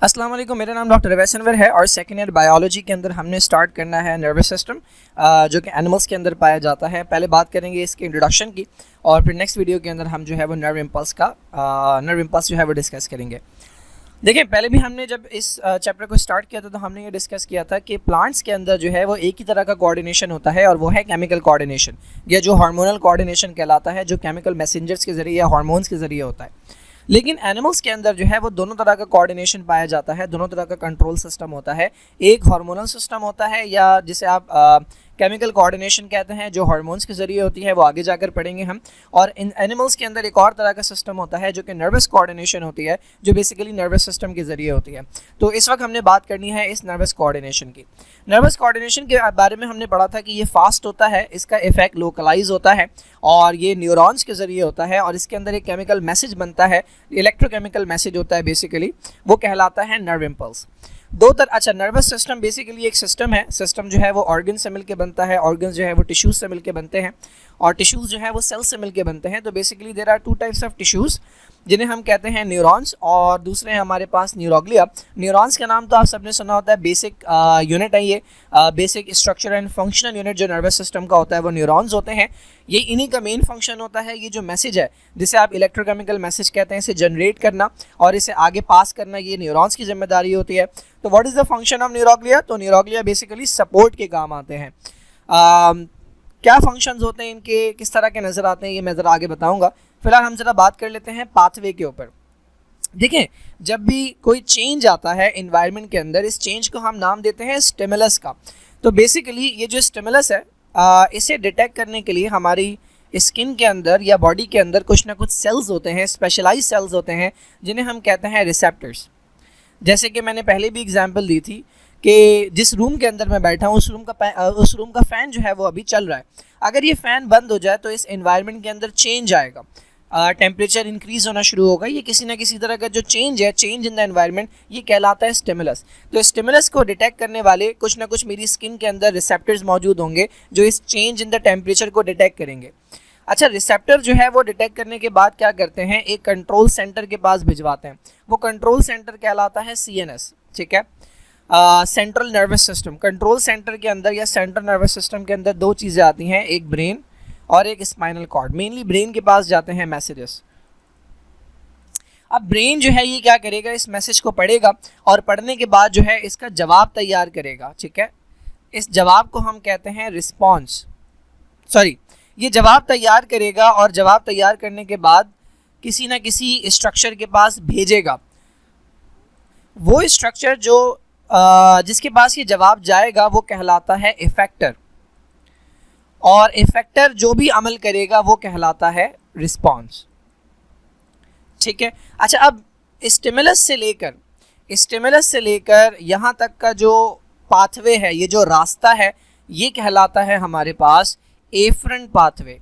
अस्सलाम वालेकुम, मेरा नाम डॉक्टर रवैस अनवर है और सेकेंड ईयर बायोलॉजी के अंदर हमने स्टार्ट करना है नर्वस सिस्टम जो कि एनिमल्स के अंदर पाया जाता है। पहले बात करेंगे इसके इंट्रोडक्शन की और फिर नेक्स्ट वीडियो के अंदर हम जो है वो नर्व इम्पल्स जो है वो डिस्कस करेंगे। देखिए, पहले भी हमने जब इस चैप्टर को स्टार्ट किया था तो हमने ये डिस्कस किया था कि प्लांट्स के अंदर जो है वो एक ही तरह का कोऑर्डिनेशन होता है और वो है केमिकल कोऑर्डिनेशन, या जो हार्मोनल कोऑर्डिनेशन कहलाता है, जो केमिकल मैसेंजर्स के ज़रिए या हार्मोन्स के ज़रिए होता है। लेकिन एनिमल्स के अंदर जो है वो दोनों तरह का कोऑर्डिनेशन पाया जाता है, दोनों तरह का कंट्रोल सिस्टम होता है। एक हार्मोनल सिस्टम होता है या जिसे आप केमिकल कोऑर्डिनेशन कहते हैं, जो हार्मोन्स के ज़रिए होती है, वो आगे जाकर पढ़ेंगे हम। और इन एनिमल्स के अंदर एक और तरह का सिस्टम होता है जो कि नर्वस कोऑर्डिनेशन होती है, जो बेसिकली नर्वस सिस्टम के ज़रिए होती है। तो इस वक्त हमने बात करनी है इस नर्वस कोऑर्डिनेशन की। नर्वस कोऑर्डिनेशन के बारे में हमने पढ़ा था कि ये फास्ट होता है, इसका इफेक्ट लोकलाइज होता है और ये न्यूरॉन्स के ज़रिए होता है और इसके अंदर एक केमिकल मैसेज बनता है, इलेक्ट्रोकेमिकल मैसेज होता है बेसिकली, वो कहलाता है nerve impulse. Nervous system basically एक सिस्टम है। सिस्टम जो है वो ऑर्गन से मिलके बनता है, ऑर्गन्स जो है वो टिश्यूज से मिलके बनते हैं और टिश्यूज जो है वो सेल से मिलके बनते हैं। तो basically there are two types of tissues जिन्हें हम कहते हैं न्यूरॉन्स और दूसरे हैं हमारे पास न्यूरोग्लिया। न्यूरॉन्स का नाम तो आप सबने सुना होता है, बेसिक यूनिट है ये, basic structure and functional unit जो नर्वस सिस्टम का होता है वो न्यूरॉन्स होते हैं। ये इन्हीं का मेन फंक्शन होता है, ये जो मैसेज है जिसे आप इलेक्ट्रोकेमिकल मैसेज कहते हैं, इसे जनरेट करना और इसे आगे पास करना, ये न्यूरॉन्स की जिम्मेदारी होती है। तो what is the function of neuroglia? तो न्यूरोग्लिया बेसिकली सपोर्ट के काम आते हैं। क्या फंक्शंस होते हैं इनके, किस तरह के नज़र आते हैं, ये मैं ज़रा आगे बताऊंगा। फिलहाल हम ज़रा बात कर लेते हैं पाथवे के ऊपर। देखें, जब भी कोई चेंज आता है इन्वायरमेंट के अंदर, इस चेंज को हम नाम देते हैं स्टिमुलस का। तो बेसिकली ये जो स्टिमुलस है इसे डिटेक्ट करने के लिए हमारी स्किन के अंदर या बॉडी के अंदर कुछ ना कुछ सेल्स होते हैं, स्पेशलाइज सेल्स होते हैं जिन्हें हम कहते हैं रिसेप्टर्स। जैसे कि मैंने पहले भी एग्जांपल दी थी कि जिस रूम के अंदर मैं बैठा हूँ उस रूम का फ़ैन जो है वो अभी चल रहा है। अगर ये फ़ैन बंद हो जाए तो इस एनवायरनमेंट के अंदर चेंज आएगा, टेम्परेचर इंक्रीज़ होना शुरू होगा। ये किसी ना किसी तरह का जो चेंज है, चेंज इन द एनवायरनमेंट, ये कहलाता है स्टिमुलस। तो स्टिमुलस को डिटेक्ट करने वाले कुछ ना कुछ मेरी स्किन के अंदर रिसेप्टर्स मौजूद होंगे जो इस चेंज इन द टेम्परेचर को डिटेक्ट करेंगे। अच्छा, रिसेप्टर जो है वो डिटेक्ट करने के बाद क्या करते हैं, एक कंट्रोल सेंटर के पास भिजवाते हैं। वो कंट्रोल सेंटर कहलाता है CNS, ठीक है, central nervous system. Control centre के अंदर या सेंट्रल नर्वस सिस्टम के अंदर दो चीज़ें आती हैं, एक ब्रेन और एक स्पाइनल कॉर्ड। मेनली ब्रेन के पास जाते हैं मैसेजेस। अब ब्रेन जो है ये क्या करेगा, इस मैसेज को पढ़ेगा और पढ़ने के बाद जो है इसका जवाब तैयार करेगा, ठीक है। इस जवाब को हम कहते हैं रिस्पॉन्स, ये जवाब तैयार करेगा और जवाब तैयार करने के बाद किसी ना किसी स्ट्रक्चर के पास भेजेगा। वो स्ट्रक्चर जो जिसके पास ये जवाब जाएगा वो कहलाता है इफेक्टर, और इफेक्टर जो भी अमल करेगा वो कहलाता है रिस्पॉन्स, ठीक है। अच्छा, अब स्टिमुलस से लेकर यहाँ तक का जो पाथवे है, ये जो रास्ता है, ये कहलाता है हमारे पास एफरेंट पाथवे।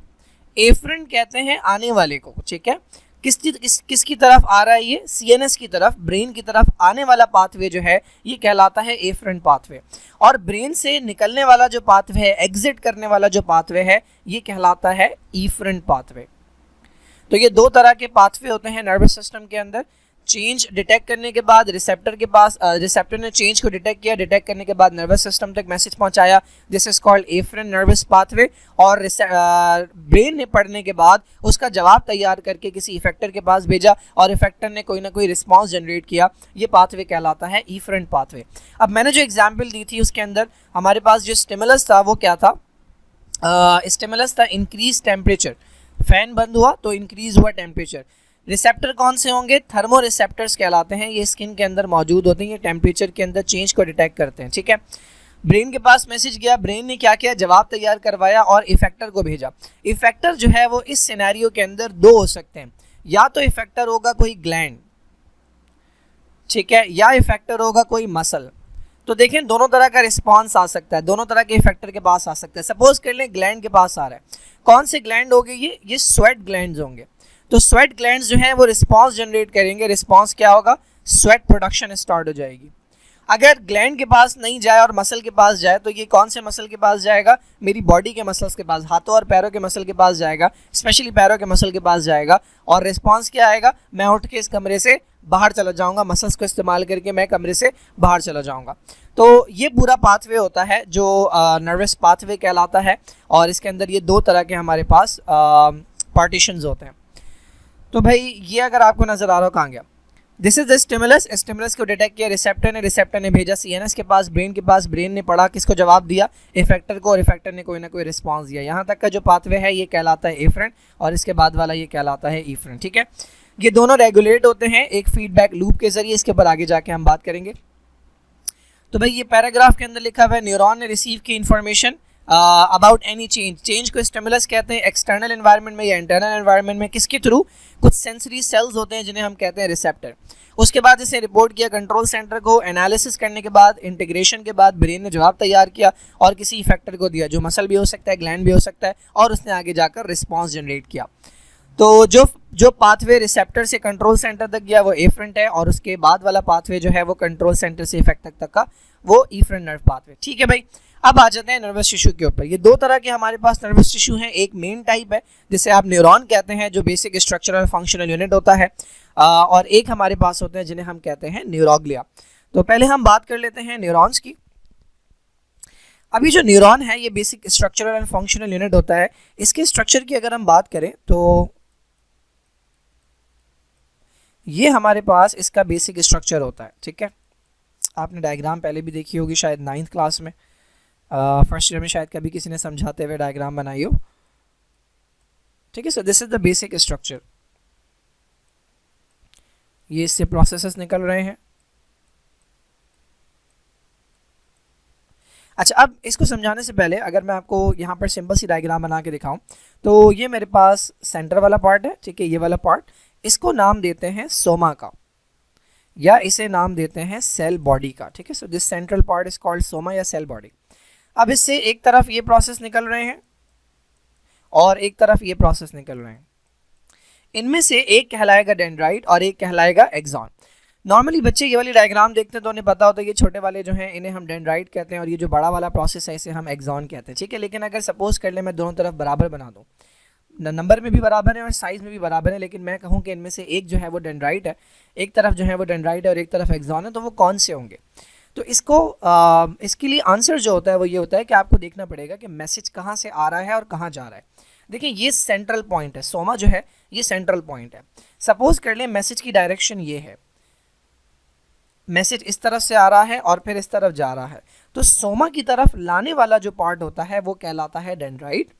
एफरेंट कहते हैं आने वाले को, ठीक है। किसकी तरफ आ रहा है ये? CNS की तरफ, ब्रेन की तरफ आने वाला पाथवे जो है ये कहलाता है एफरेंट पाथवे। और ब्रेन से निकलने वाला जो पाथवे है, एग्जिट करने वाला जो पाथवे है, ये कहलाता है इफरेंट पाथवे। तो ये दो तरह के पाथवे होते हैं नर्वस सिस्टम के अंदर। चेंज डिटेक्ट करने के बाद रिसेप्टर ने चेंज को डिटेक्ट किया, डिटेक्ट करने के बाद नर्वस सिस्टम तक मैसेज पहुंचाया, this is called afferent nervous pathway. और ब्रेन ने पढ़ने के बाद उसका जवाब तैयार करके किसी इफेक्टर के पास भेजा और इफेक्टर ने कोई ना कोई रिस्पॉन्स जनरेट किया, ये पाथवे कहलाता है इफरेंट पाथवे। अब मैंने जो एग्जाम्पल दी थी उसके अंदर हमारे पास जो स्टिमुलस था वो क्या था? स्टिमुलस था इंक्रीज टेम्परेचर। फैन बंद हुआ तो इंक्रीज हुआ टेम्परेचर। रिसेप्टर कौन से होंगे? थर्मो रिसेप्टर्स कहलाते हैं। ये स्किन के अंदर मौजूद होते हैं, ये टेम्परेचर के अंदर चेंज को डिटेक्ट करते हैं, ठीक है। ब्रेन के पास मैसेज गया, ब्रेन ने क्या किया, जवाब तैयार करवाया और इफेक्टर को भेजा। इफेक्टर जो है वो इस सिनेरियो के अंदर दो हो सकते हैं, या तो इफेक्टर होगा कोई ग्लैंड, ठीक है, या इफेक्टर होगा कोई मसल। तो देखें, दोनों तरह का रिस्पॉन्स आ सकता है, दोनों तरह के इफेक्टर के पास आ सकता है। सपोज कर लें ग्लैंड के पास आ रहा है, कौन से ग्लैंड होंगे? ये स्वेट ग्लैंड्स होंगे। तो स्वेट ग्लैंड्स जो हैं वो रिस्पॉन्स जनरेट करेंगे। रिस्पॉन्स क्या होगा? स्वेट प्रोडक्शन स्टार्ट हो जाएगी। अगर ग्लैंड के पास नहीं जाए और मसल के पास जाए तो ये कौन से मसल के पास जाएगा, मेरी बॉडी के मसल्स के पास, हाथों और पैरों के मसल के पास जाएगा, स्पेशली पैरों के मसल के पास जाएगा। और रिस्पॉन्स क्या आएगा, मैं उठ के इस कमरे से बाहर चला जाऊंगा, मसल्स को इस्तेमाल करके मैं कमरे से बाहर चला जाऊंगा। तो ये पूरा पाथवे होता है जो नर्वस पाथवे कहलाता है, और इसके अंदर ये दो तरह के हमारे पास पार्टीशंस होते हैं। तो भाई ये अगर आपको नजर आ रहा हो, कहाँ गया, this is the stimulus. Stimulus को डिटेक्ट किया रिसेप्टर ने भेजा सीएनएस के पास, ब्रेन के पास, ब्रेन ने पढ़ा, किसको जवाब दिया, इफेक्टर को, और इफेक्टर ने कोई ना कोई रिस्पांस दिया। यहाँ तक का जो पाथवे है ये कहलाता है एफरेंट, और इसके बाद वाला ये कहलाता है इफरेंट। ठीक है, ये दोनों रेगुलेट होते हैं एक फीडबैक लूप के जरिए। इसके ऊपर आगे जाके हम बात करेंगे। तो भाई ये पैराग्राफ के अंदर लिखा हुआ है, न्यूरॉन ने रिसीव की इन्फॉर्मेशन अबाउट एनी चेंज को स्टिमुलस कहते हैं, एक्सटर्नल एनवायरनमेंट में या इंटरनल एनवायरनमेंट में, किसके थ्रू, कुछ सेंसरी सेल्स होते हैं जिन्हें हम कहते हैं रिसेप्टर। उसके बाद इसे रिपोर्ट किया कंट्रोल सेंटर को, एनालिसिस करने के बाद, इंटीग्रेशन के बाद ब्रेन ने जवाब तैयार किया और किसी इफेक्टर को दिया, जो मसल भी हो सकता है, ग्लैंड भी हो सकता है, और उसने आगे जाकर रिस्पॉन्स जनरेट किया। तो जो पाथवे रिसेप्टर से कंट्रोल सेंटर तक गया वो एफरेंट है, और उसके बाद वाला पाथवे जो है वो कंट्रोल सेंटर से इफेक्ट तक का वो इफरेंट नर्व पाथवे। ठीक है भाई, अब आ जाते हैं नर्वस टिश्यू के ऊपर। ये दो तरह के हमारे पास नर्वस टिश्यू हैं, एक मेन टाइप है जिसे आप न्यूरॉन कहते हैं, जो बेसिक स्ट्रक्चरल और फंक्शनल यूनिट होता है, और एक हमारे पास होते हैं जिन्हें हम कहते हैं न्यूरोग्लिया। तो पहले हम बात कर लेते हैं न्यूरॉन्स की। अभी जो न्यूरॉन है ये basic structural and functional unit होता है। इसके स्ट्रक्चर की अगर हम बात करें तो ये हमारे पास इसका बेसिक स्ट्रक्चर होता है। ठीक है, आपने डायग्राम पहले भी देखी होगी शायद 9th क्लास में, फर्स्ट ईयर में शायद कभी किसी ने समझाते हुए डायग्राम बनाई हो। ठीक है, so this is the basic structure. ये इससे प्रोसेसेस निकल रहे हैं। अच्छा, अब इसको समझाने से पहले अगर मैं आपको यहाँ पर सिंपल सी डायग्राम बना के दिखाऊं, तो ये मेरे पास सेंटर वाला पार्ट है। ठीक है, ये वाला पार्ट, इसको नाम देते हैं सोमा का, या इसे नाम देते हैं सेल बॉडी का। ठीक है, so this central part is called Soma या सेल बॉडी। अब इससे एक तरफ ये प्रोसेस निकल रहे हैं और एक तरफ ये प्रोसेस निकल रहे हैं। इनमें से एक कहलाएगा डेंड्राइट और एक कहलाएगा एक्सॉन। नॉर्मली बच्चे ये वाली डायग्राम देखते हैं तो उन्हें पता होता है ये छोटे वाले जो हैं इन्हें हम डेंड्राइट कहते हैं, और ये जो बड़ा वाला प्रोसेस है इसे हम एक्सॉन कहते हैं। ठीक है, लेकिन अगर सपोज कर ले मैं दोनों तरफ बराबर बना दूँ, नंबर में भी बराबर है और साइज में भी बराबर है, लेकिन मैं कहूँ कि इनमें से एक जो है वो डेंड्राइट है, एक तरफ जो है वो डेंड्राइट है और एक तरफ एक्सॉन है, तो वो कौन से होंगे? तो इसके लिए आंसर जो होता है वो ये होता है कि आपको देखना पड़ेगा कि मैसेज कहाँ से आ रहा है और कहाँ जा रहा है। देखिए ये सेंट्रल पॉइंट है, सोमा जो है ये सेंट्रल पॉइंट है। सपोज कर ले मैसेज की डायरेक्शन ये है, मैसेज इस तरफ से आ रहा है और फिर इस तरफ जा रहा है, तो सोमा की तरफ लाने वाला जो पार्ट होता है वो कहलाता है डेंड्राइट,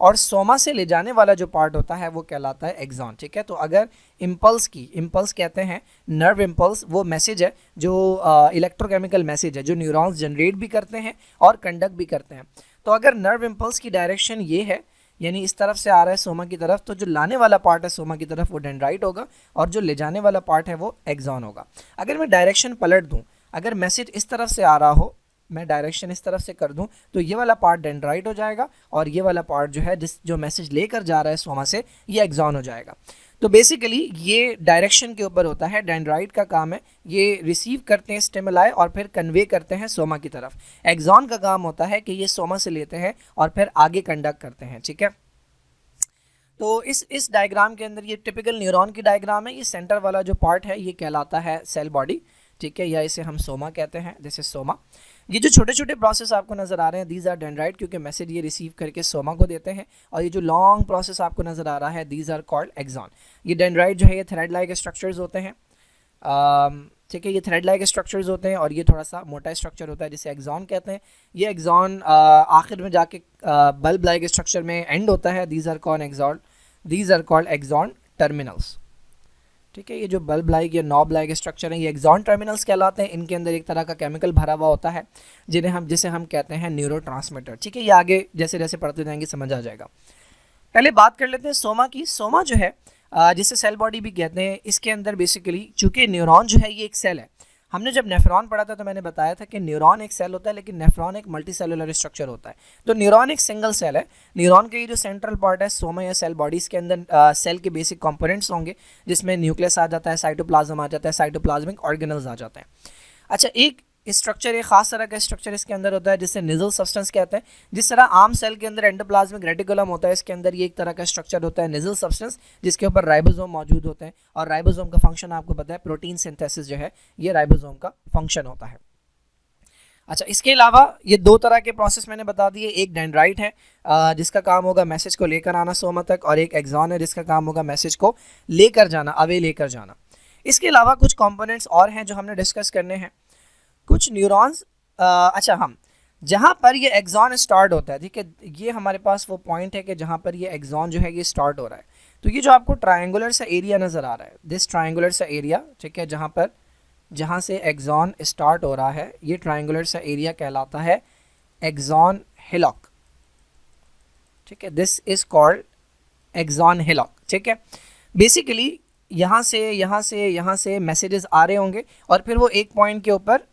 और सोमा से ले जाने वाला जो पार्ट होता है वो कहलाता है एक्सॉन। ठीक है, तो अगर इम्पल्स कहते हैं, नर्व इम्पल्स वो मैसेज है जो इलेक्ट्रोकेमिकल मैसेज है जो न्यूरॉन्स जनरेट भी करते हैं और कंडक्ट भी करते हैं। तो अगर नर्व इम्पल्स की डायरेक्शन ये है, यानी इस तरफ से आ रहा है सोमा की तरफ, तो जो लाने वाला पार्ट है सोमा की तरफ वो डेंड्राइट होगा और जो ले जाने वाला पार्ट है वो एक्सॉन होगा। अगर मैं डायरेक्शन पलट दूँ, अगर मैसेज इस तरफ से आ रहा हो, मैं डायरेक्शन इस तरफ से कर दूं, तो ये वाला पार्ट डेंड्राइट हो जाएगा और ये वाला पार्ट जो है जो मैसेज लेकर जा रहा है सोमा से, ये एक्सॉन हो जाएगा। तो बेसिकली ये डायरेक्शन के ऊपर होता है, डेंड्राइट का काम है ये रिसीव करते हैं स्टिमुलाई और फिर कन्वे करते हैं सोमा की तरफ। एक्सॉन का काम होता है कि ये सोमा से लेते हैं और फिर आगे कंडक्ट करते हैं। ठीक है, तो इस डायग्राम के अंदर ये टिपिकल न्यूरॉन की डायग्राम है। ये सेंटर वाला जो पार्ट है ये कहलाता है सेल बॉडी। ठीक है, या इसे हम सोमा कहते हैं, दिस इज सोमा। ये जो छोटे छोटे प्रोसेस आपको नजर आ रहे हैं दीज आर डेंड्राइट, क्योंकि मैसेज ये रिसीव करके सोमा को देते हैं, और ये जो लॉन्ग प्रोसेस आपको नजर आ रहा है दीज आर कॉल्ड एक्सॉन। ये डेंड्राइट जो है ये थ्रेड लाइक स्ट्रक्चर्स होते हैं। ठीक है, ये थ्रेड लाइक स्ट्रक्चर्स होते हैं और ये थोड़ा सा मोटा स्ट्रक्चर होता है जिसे एक्सॉन कहते हैं। ये एक्सॉन आखिर में जाके बल्ब लाइक स्ट्रक्चर में एंड होता है। These are called axon terminals. ठीक है, ये जो बल्ब लाइक या नॉब लाइक स्ट्रक्चर है ये एक्सॉन टर्मिनल्स कहलाते हैं। इनके अंदर एक तरह का केमिकल भरा हुआ होता है जिसे हम कहते हैं न्यूरोट्रांसमीटर। ठीक है, ये आगे जैसे जैसे पढ़ते जाएंगे समझ आ जाएगा। पहले बात कर लेते हैं सोमा की। सोमा जो है जिसे सेल बॉडी भी कहते हैं, इसके अंदर बेसिकली चूंकि न्यूरॉन जो है ये एक सेल है। हमने जब नेफ्रॉन पढ़ा था तो मैंने बताया था कि न्यूरॉन एक सेल होता है लेकिन नेफ्रॉन एक मल्टी सेलुलर स्ट्रक्चर होता है। तो न्यूरॉन एक सिंगल सेल है। न्यूरॉन के ये जो सेंट्रल पार्ट है सोमा या सेल बॉडी, इसके अंदर सेल के बेसिक कंपोनेंट्स होंगे जिसमें न्यूक्लियस आ जाता है, साइटोप्लाज्म आ जाता है, साइटोप्लाज्मिक ऑर्गेनल्स आ जाते हैं। अच्छा, एक स्ट्रक्चर एक खास तरह का स्ट्रक्चर इसके अंदर होता है जिसे निजल सब्सटेंस कहते हैं। जिस तरह आम सेल के अंदर एंडोप्लाज्मिक रेटिकुलम होता है, इसके अंदर ये एक तरह का स्ट्रक्चर होता है निजल सब्सटेंस, जिसके ऊपर राइबोसोम मौजूद होते हैं। और राइबोसोम का फंक्शन आपको पता है, प्रोटीन सिंथेसिस जो है ये राइबोसोम का फंक्शन होता है। अच्छा, इसके अलावा ये दो तरह के प्रोसेस मैंने बता दिए। एक डेंड्राइट है जिसका काम होगा मैसेज को लेकर आना सोमा तक, और एक एक्सॉन है जिसका काम होगा मैसेज को लेकर जाना, अवे लेकर जाना। इसके अलावा कुछ कंपोनेंट्स और हैं जो हमने डिस्कस करने हैं। कुछ न्यूरॉन्स, अच्छा हम जहाँ पर ये एक्सॉन स्टार्ट होता है, ठीक है, ये हमारे पास वो पॉइंट है कि जहाँ पर ये एक्सॉन जो है ये स्टार्ट हो रहा है। तो ये जो आपको ट्रायंगुलर सा एरिया नज़र आ रहा है, दिस ट्रायंगुलर सा एरिया, ठीक है, जहाँ से एक्सॉन स्टार्ट हो रहा है, ये ट्रायंगुलर सा एरिया कहलाता है एक्सॉन हिलॉक, ठीक है, this is called axon hillock, ठीक है। बेसिकली यहाँ से मैसेजेस आ रहे होंगे और फिर वो एक पॉइंट के ऊपर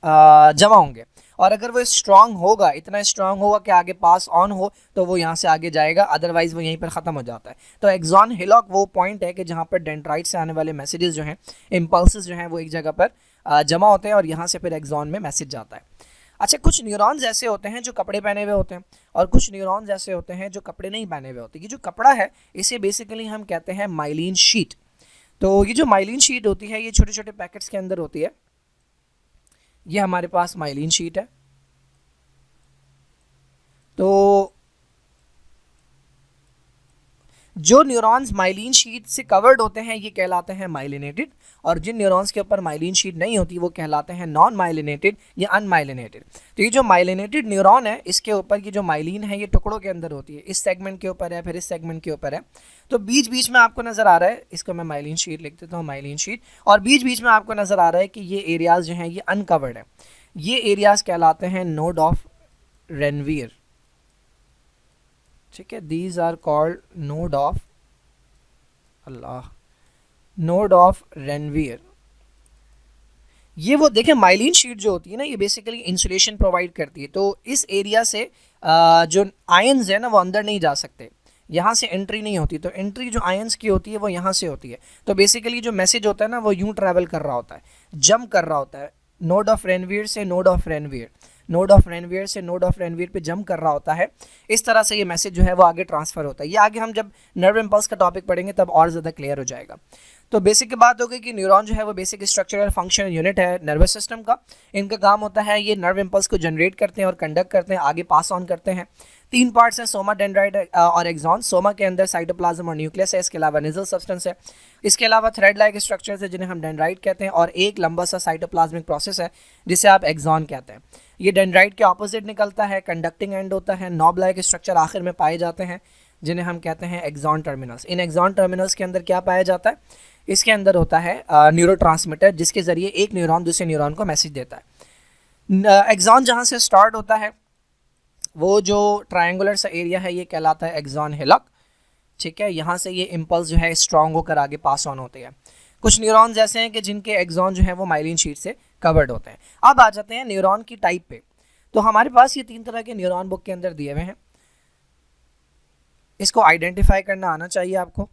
जमा होंगे, और अगर वो स्ट्रांग होगा, इतना स्ट्रांग होगा कि आगे पास ऑन हो, तो वो यहाँ से आगे जाएगा, अदरवाइज वो यहीं पर ख़त्म हो जाता है। तो एक्सॉन हिलॉक वो पॉइंट है कि जहाँ पर डेंड्राइट से आने वाले मैसेजेस जो हैं, इम्पल्सेस जो हैं, वो एक जगह पर जमा होते हैं और यहाँ से फिर एक्सॉन में मैसेज जाता है। अच्छा, कुछ न्यूरॉन्स ऐसे होते हैं जो कपड़े पहने हुए होते हैं, और कुछ न्यूरॉन्स ऐसे होते हैं जो कपड़े नहीं पहने हुए होते। ये जो कपड़ा है इसे बेसिकली हम कहते हैं माइलिन शीट। तो ये जो माइलिन शीट होती है ये छोटे छोटे पैकेट्स के अंदर होती है। ये हमारे पास माइलिन शीट है। तो जो न्यूरॉन्स माइलिन शीट से कवर्ड होते हैं ये कहलाते हैं माइलिनेटेड, और जिन न्यूरॉन्स के ऊपर माइलिन शीट नहीं होती वो कहलाते हैं नॉन माइलिनेटेड या अनमाइलिनेटेड। तो ये जो माइलिनेटेड न्यूरॉन है इसके ऊपर ये जो माइलिन है ये टुकड़ों के अंदर होती है, इस सेगमेंट के ऊपर है, फिर इस सेगमेंट के ऊपर है। तो बीच बीच में आपको नजर आ रहा है, इसको मैं माइलिन शीट लिख देता हूँ, माइलिन शीट, और बीच बीच में आपको नजर आ रहा है कि ये एरियाज जो हैं ये अनकवर्ड है। ये एरियाज कहलाते हैं नोड ऑफ रेनवीयर, ठीक है, these are called node of Ranvier. ये वो देखें, माइलिन शीट जो होती है ना ये बेसिकली इंसुलेशन प्रोवाइड करती है। तो इस एरिया से जो आयंस है ना वो अंदर नहीं जा सकते, यहाँ से एंट्री नहीं होती। तो एंट्री जो आयंस की होती है वो यहाँ से होती है। तो बेसिकली जो मैसेज होता है ना वो यूं ट्रैवल कर रहा होता है, जंप कर रहा होता है, नोड ऑफ रेनवीयर से नोड ऑफ रेनवीयर, नोड ऑफ रेनवीयर से नोड ऑफ रेनवीयर पे जंप कर रहा होता है। इस तरह से ये मैसेज जो है वो आगे ट्रांसफर होता है। ये आगे हम जब नर्व इम्पल्स का टॉपिक पढ़ेंगे तब और ज़्यादा क्लियर हो जाएगा। तो बेसिक की बात हो गई कि न्यूरॉन जो है वो बेसिक स्ट्रक्चरल फंक्शन यूनिट है नर्वस सिस्टम का। इनका काम होता है ये नर्व इम्पल्स को जनरेट करते हैं और कंडक्ट करते हैं, आगे पास ऑन करते हैं। 3 पार्ट्स हैं, सोमा, डेंड्राइट और एक्सॉन। सोमा के अंदर साइटोप्लाज्म और न्यूक्लियस है, इसके अलावा निजल सब्सटेंस है, इसके अलावा थ्रेड लाइक स्ट्रक्चर्स है जिन्हें हम डेंड्राइट कहते हैं, और एक लंबा सा साइटोप्लाज्मिक प्रोसेस है जिसे आप एक्सॉन कहते हैं। ये डेंड्राइट के ऑपोजिट निकलता है, कंडक्टिंग एंड होता है। नॉब लाइक स्ट्रक्चर आखिर में पाए जाते हैं जिन्हें हम कहते हैं एक्सॉन टर्मिनल्स। इन एक्सॉन टर्मिनल्स के अंदर क्या पाया जाता है? इसके अंदर होता है न्यूरोट्रांसमीटर, जिसके ज़रिए एक न्यूरॉन दूसरे न्यूरॉन को मैसेज देता है। एक्सॉन जहाँ से स्टार्ट होता है वो जो ट्रायंगुलर सा एरिया है ये कहलाता है एक्सॉन हिलॉक, ठीक है। यहाँ से ये इम्पल्स जो है स्ट्रॉन्ग होकर आगे पास ऑन होते हैं। कुछ न्यूरॉन्स ऐसे हैं कि जिनके एक्सॉन जो है वो माइलिन शीट से कवर्ड होते हैं। अब आ जाते हैं न्यूरॉन की टाइप पे। तो हमारे पास ये 3 तरह के न्यूरॉन बुक के अंदर दिए हुए हैं, इसको आइडेंटिफाई करना आना चाहिए आपको।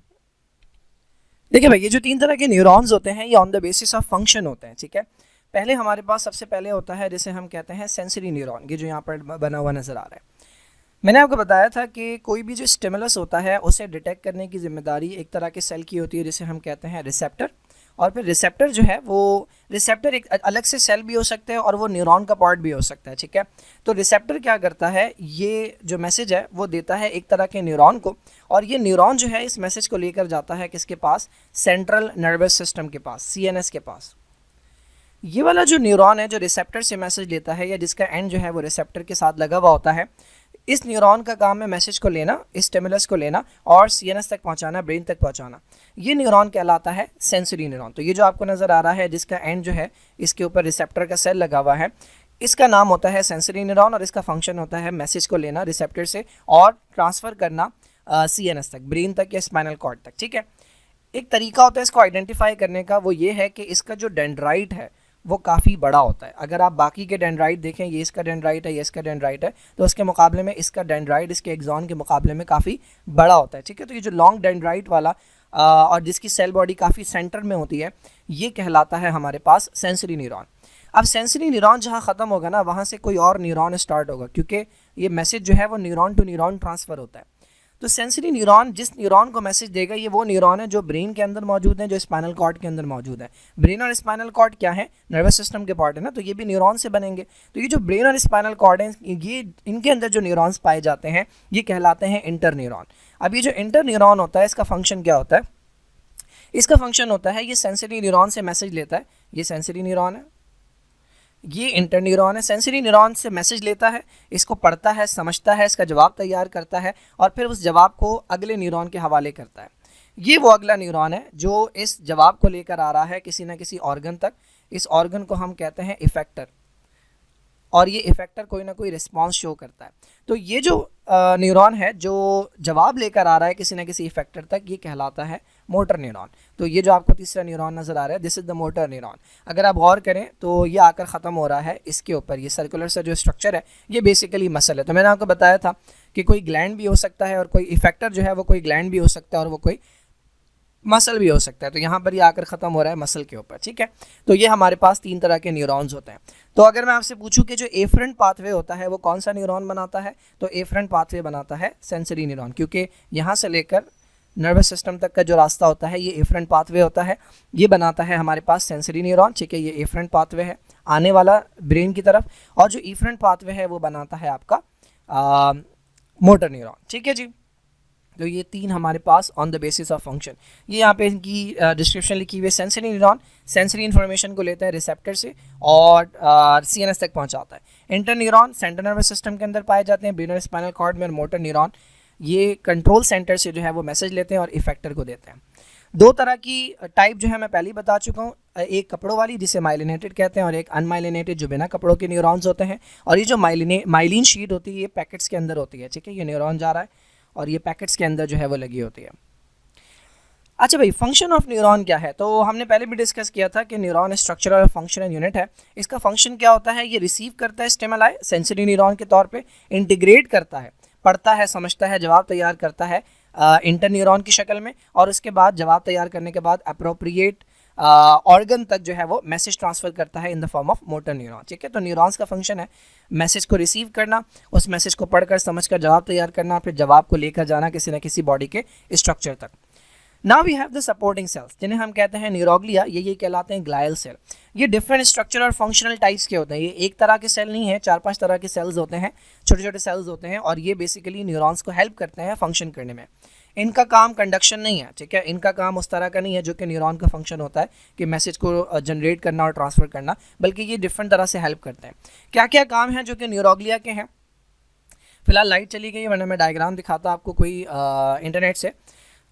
देखिए भाई, ये जो 3 तरह के न्यूरॉन्स होते हैं ये on the basis of function होते हैं, ठीक है। पहले हमारे पास सबसे पहले होता है जिसे हम कहते हैं सेंसरी न्यूरॉन, ये जो यहाँ पर बना हुआ नज़र आ रहा है। मैंने आपको बताया था कि कोई भी जो स्टिमुलस होता है उसे डिटेक्ट करने की जिम्मेदारी एक तरह के सेल की होती है जिसे हम कहते हैं रिसेप्टर। और फिर रिसेप्टर जो है वो रिसेप्टर एक अलग से सेल भी हो सकते हैं और वो न्यूरॉन का पार्ट भी हो सकता है, ठीक है। तो रिसेप्टर क्या करता है, ये जो मैसेज है वो देता है एक तरह के न्यूरॉन को, और ये न्यूरॉन जो है इस मैसेज को लेकर जाता है किसके पास? सेंट्रल नर्वस सिस्टम के पास, CNS के पास। ये वाला जो न्यूरॉन है जो रिसेप्टर से मैसेज लेता है या जिसका एंड जो है वो रिसेप्टर के साथ लगा हुआ होता है, इस न्यूरॉन का काम है मैसेज को लेना, इस स्टिमुलस को लेना और CNS तक पहुंचाना, ब्रेन तक पहुंचाना। ये न्यूरॉन कहलाता है सेंसरी न्यूरॉन। तो ये जो आपको नज़र आ रहा है जिसका एंड जो है इसके ऊपर रिसेप्टर का सेल लगा हुआ है, इसका नाम होता है सेंसरी न्यूरॉन, और इसका फंक्शन होता है मैसेज को लेना रिसेप्टर से और ट्रांसफ़र करना CNS तक, ब्रेन तक या स्पाइनल कॉर्ड तक, ठीक है। एक तरीका होता है इसको आइडेंटिफाई करने का, वो ये है कि इसका जो डेंड्राइट है वो काफ़ी बड़ा होता है। अगर आप बाकी के डेंड्राइट देखें, ये इसका डेंड्राइट है, ये इसका डेंड्राइट है, तो उसके मुकाबले में इसका डेंड्राइट इसके एक्सॉन के मुकाबले में काफ़ी बड़ा होता है, ठीक है। तो ये जो लॉन्ग डेंड्राइट वाला और जिसकी सेल बॉडी काफ़ी सेंटर में होती है, ये कहलाता है हमारे पास सेंसरी न्यूरॉन। अब सेंसरी न्यूरॉन जहाँ ख़त्म होगा ना, वहाँ से कोई और न्यूरॉन स्टार्ट होगा, क्योंकि ये मैसेज जो है वो न्यूरॉन टू न्यूरॉन ट्रांसफ़र होता है। तो सेंसरी न्यूरॉन जिस न्यूरॉन को मैसेज देगा, ये वो न्यूरॉन है जो ब्रेन के अंदर मौजूद है, जो स्पाइनल कॉर्ड के अंदर मौजूद है। ब्रेन और स्पाइनल कॉर्ड क्या है, नर्वस सिस्टम के पार्ट है ना, तो ये भी न्यूरॉन से बनेंगे। तो ये जो ब्रेन और स्पाइनल कॉर्ड है, ये इनके अंदर जो न्यूरॉन्स पाए जाते हैं ये कहलाते हैं इंटर न्यूरॉन। अब ये जो इंटर न्यूरॉन होता है, इसका फंक्शन क्या होता है? इसका फंक्शन होता है, ये सेंसरी न्यूरॉन से मैसेज लेता है, ये सेंसरी न्यूरॉन है, ये इंटर न्यूरॉन है। सेंसरी न्यूरॉन से मैसेज लेता है, इसको पढ़ता है, समझता है, इसका जवाब तैयार करता है और फिर उस जवाब को अगले न्यूरॉन के हवाले करता है। ये वो अगला न्यूरॉन है जो इस जवाब को लेकर आ रहा है किसी ना किसी ऑर्गन तक। इस ऑर्गन को हम कहते हैं इफेक्टर, और ये इफेक्टर कोई ना कोई रिस्पॉन्स शो करता है। तो ये जो न्यूरॉन है जो जवाब लेकर आ रहा है किसी ना किसी इफेक्टर तक, ये कहलाता है मोटर न्यूरॉन। तो ये जो आपको तीसरा न्यूरॉन नज़र आ रहा है, this is the motor neuron. अगर आप गौर करें तो ये आकर ख़त्म हो रहा है इसके ऊपर, ये सर्कुलर सा जो स्ट्रक्चर है ये बेसिकली मसल है। तो मैंने आपको बताया था कि कोई ग्लैंड भी हो सकता है और कोई इफेक्टर जो है वो कोई ग्लैंड भी हो सकता है और वो कोई मसल भी हो सकता है। तो यहाँ पर ये आकर ख़त्म हो रहा है मसल के ऊपर, ठीक है। तो ये हमारे पास 3 तरह के न्यूरॉन्स होते हैं। तो अगर मैं आपसे पूछूं कि जो एफरेंट पाथवे होता है वो कौन सा न्यूरॉन बनाता है, तो एफरेंट पाथवे बनाता है सेंसरी न्यूरॉन, क्योंकि यहाँ से लेकर नर्वस सिस्टम तक का जो रास्ता होता है ये एफरेंट पाथवे होता है, ये बनाता है हमारे पास सेंसरी न्यूरॉन, ठीक है। ये एफरेंट पाथवे है आने वाला ब्रेन की तरफ, और जो एफरेंट पाथवे है वो बनाता है आपका मोटर न्यूरॉन, ठीक है जी। तो ये 3 हमारे pass on the basis of function. ये यहाँ पे इनकी डिस्क्रिप्शन लिखी हुई है। सेंसरी न्यूरॉन सेंसरी इन्फॉर्मेशन को लेता है रिसेप्टर से और सीएनएस तक पहुँचाता है। Inter neuron central nervous system के अंदर पाए जाते हैं, ब्रेन और स्पाइनल कॉर्ड में। और मोटर न्यूरॉन ये कंट्रोल सेंटर से जो है वो मैसेज लेते हैं और इफेक्टर को देते हैं। 2 तरह की टाइप जो है मैं पहले ही बता चुका हूँ, एक कपड़ों वाली जिसे माइलिनेटेड कहते हैं और एक अनमाइलिनेटेड जो बिना कपड़ों के न्यूरॉन्स होते हैं। और ये जो माइलिन शीट होती है ये पैकेट्स के अंदर होती है, ठीक है। ये न्यूरॉन जा रहा है और ये पैकेट्स के अंदर जो है वो लगी होती है। अच्छा भाई, फंक्शन ऑफ न्यूरॉन क्या है? तो हमने पहले भी डिस्कस किया था कि न्यूरॉन स्ट्रक्चरल और फंक्शनल यूनिट है। इसका फंक्शन क्या होता है? ये रिसीव करता है स्टिमुलाई सेंसरी न्यूरॉन के तौर पे, इंटीग्रेट करता है, पढ़ता है, समझता है, जवाब तैयार करता है इंटर न्यूरॉन की शक्ल में, और उसके बाद जवाब तैयार करने के बाद अप्रोप्रिएट ऑर्गन तक जो है वो मैसेज ट्रांसफ़र करता है in the form of motor neuron, ठीक है। तो न्यूरॉन्स का फंक्शन है मैसेज को रिसीव करना, उस मैसेज को पढ़कर समझकर जवाब तैयार करना, फिर जवाब को लेकर जाना किसी न किसी बॉडी के स्ट्रक्चर तक। Now we have the supporting cells जिन्हें हम कहते हैं न्यूरोग्लिया, ये कहलाते हैं ग्लायल सेल। ये डिफरेंट स्ट्रक्चर और फंक्शनल टाइप्स के होते हैं। ये एक तरह के सेल नहीं है, 4-5 तरह के सेल्स होते हैं, छोटे छोटे सेल्स होते हैं, और ये बेसिकली न्यूरॉन्स को हेल्प करते हैं फंक्शन करने में। इनका काम कंडक्शन नहीं है, ठीक है। इनका काम उस तरह का नहीं है जो कि न्यूरॉन का फंक्शन होता है कि मैसेज को जनरेट करना और ट्रांसफ़र करना, बल्कि ये डिफरेंट तरह से हेल्प करते हैं। क्या क्या काम है जो कि न्यूरोग्लिया के हैं? फिलहाल लाइट चली गई, वरना मैं डायग्राम दिखाता आपको कोई इंटरनेट से।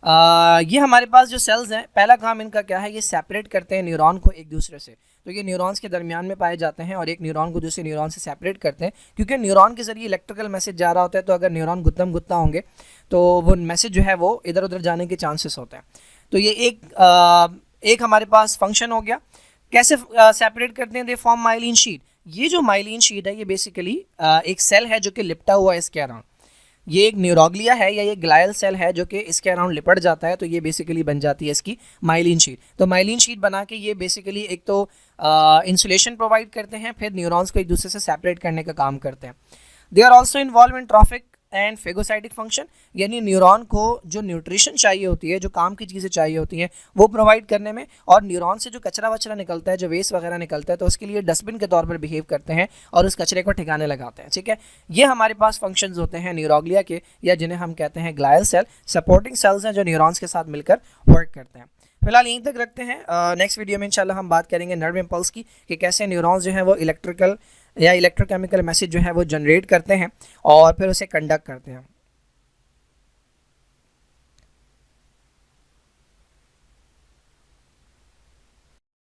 ये हमारे पास जो सेल्स हैं, पहला काम इनका क्या है? ये सेपरेट करते हैं न्यूरॉन को एक दूसरे से। तो ये न्यूरॉन्स के दरमियान में पाए जाते हैं और एक न्यूरॉन को दूसरे न्यूरॉन से सेपरेट करते हैं, क्योंकि न्यूरॉन के जरिए इलेक्ट्रिकल मैसेज जा रहा होता है। तो अगर न्यूरॉन गुत्तम गुत्ता होंगे तो वो मैसेज जो है वो इधर उधर जाने के चांसेस होते हैं। तो ये एक हमारे पास फंक्शन हो गया। कैसे सेपरेट करते हैं? They form myelin sheath. ये जो माइलिन शीट है ये बेसिकली एक सेल है जो कि लिपटा हुआ है इसके अराउंड। ये एक न्यूरोग्लिया है या ये ग्लायल सेल है जो कि इसके अराउंड लिपट जाता है, तो ये बेसिकली बन जाती है इसकी माइलिन शीट। तो माइलिन शीट बना के ये बेसिकली एक तो इंसुलेशन प्रोवाइड करते हैं, फिर न्यूरॉन्स को एक दूसरे से सेपरेट करने का काम करते हैं। They are also involve in trophic and phagocytic function, यानी न्यूरॉन को जो न्यूट्रिशन चाहिए होती है, जो काम की चीज़ें चाहिए होती हैं, वो प्रोवाइड करने में, और न्यूरॉन से जो कचरा वचरा निकलता है, जो वेस्ट वगैरह निकलता है, तो उसके लिए डस्टबिन के तौर पर बिहेव करते हैं और उस कचरे को ठिकाने लगाते हैं, ठीक है। ये हमारे पास फंक्शंस होते हैं न्यूरोग्लिया के, या जिन्हें हम कहते हैं ग्लायल सेल। सपोर्टिंग सेल्स हैं जो न्यूरॉन्स के साथ मिलकर वर्क करते हैं। फिलहाल यहीं तक रखते हैं। नेक्स्ट वीडियो में इंशाल्लाह हम बात करेंगे नर्व इम्पल्स की, कि कैसे न्यूरॉन्स जो हैं वो इलेक्ट्रिकल या इलेक्ट्रोकेमिकल मैसेज जो है वो जनरेट करते हैं और फिर उसे कंडक्ट करते हैं।